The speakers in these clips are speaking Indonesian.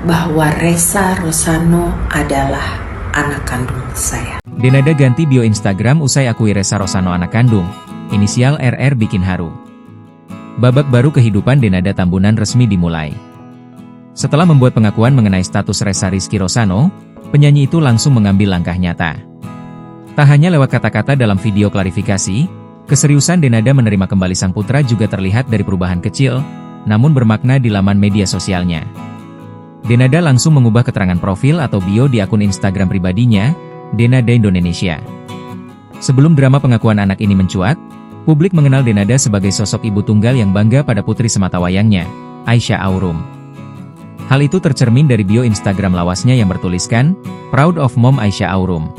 bahwa Ressa Rosano adalah anak kandung saya. Denada ganti bio Instagram usai akui Ressa Rosano anak kandung. Inisial RR bikin haru. Babak baru kehidupan Denada Tambunan resmi dimulai. Setelah membuat pengakuan mengenai status Ressa Rizky Rosano, penyanyi itu langsung mengambil langkah nyata. Tak hanya lewat kata-kata dalam video klarifikasi, keseriusan Denada menerima kembali sang putra juga terlihat dari perubahan kecil, namun bermakna di laman media sosialnya. Denada langsung mengubah keterangan profil atau bio di akun Instagram pribadinya, Denada Indonesia. Sebelum drama pengakuan anak ini mencuat, publik mengenal Denada sebagai sosok ibu tunggal yang bangga pada putri sematawayangnya, Aisyah Aurum. Hal itu tercermin dari bio Instagram lawasnya yang bertuliskan, "Proud of Mom Aisyah Aurum."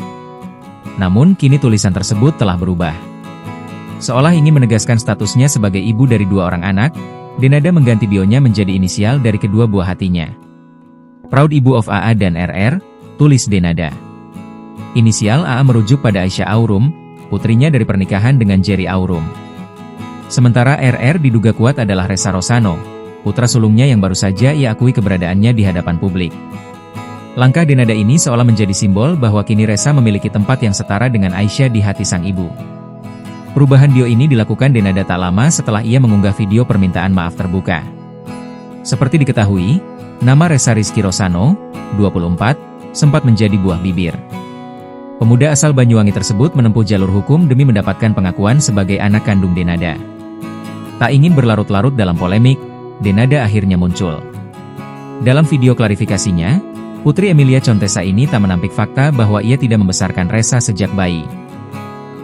Namun, kini tulisan tersebut telah berubah. Seolah ingin menegaskan statusnya sebagai ibu dari 2 orang anak, Denada mengganti bionya menjadi inisial dari kedua buah hatinya. Proud Ibu of AA dan RR, tulis Denada. Inisial AA merujuk pada Aisyah Aurum, putrinya dari pernikahan dengan Jerry Aurum. Sementara RR diduga kuat adalah Ressa Rosano, putra sulungnya yang baru saja ia akui keberadaannya di hadapan publik. Langkah Denada ini seolah menjadi simbol bahwa kini Ressa memiliki tempat yang setara dengan Aisyah di hati sang ibu. Perubahan bio ini dilakukan Denada tak lama setelah ia mengunggah video permintaan maaf terbuka. Seperti diketahui, nama Ressa Rizky Rosano, 24, sempat menjadi buah bibir. Pemuda asal Banyuwangi tersebut menempuh jalur hukum demi mendapatkan pengakuan sebagai anak kandung Denada. Tak ingin berlarut-larut dalam polemik, Denada akhirnya muncul. Dalam video klarifikasinya, Putri Emilia Contessa ini tak menampik fakta bahwa ia tidak membesarkan Ressa sejak bayi.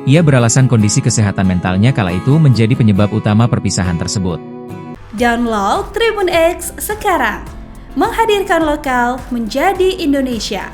Ia beralasan kondisi kesehatan mentalnya kala itu menjadi penyebab utama perpisahan tersebut. Download Tribun X sekarang, menghadirkan lokal menjadi Indonesia.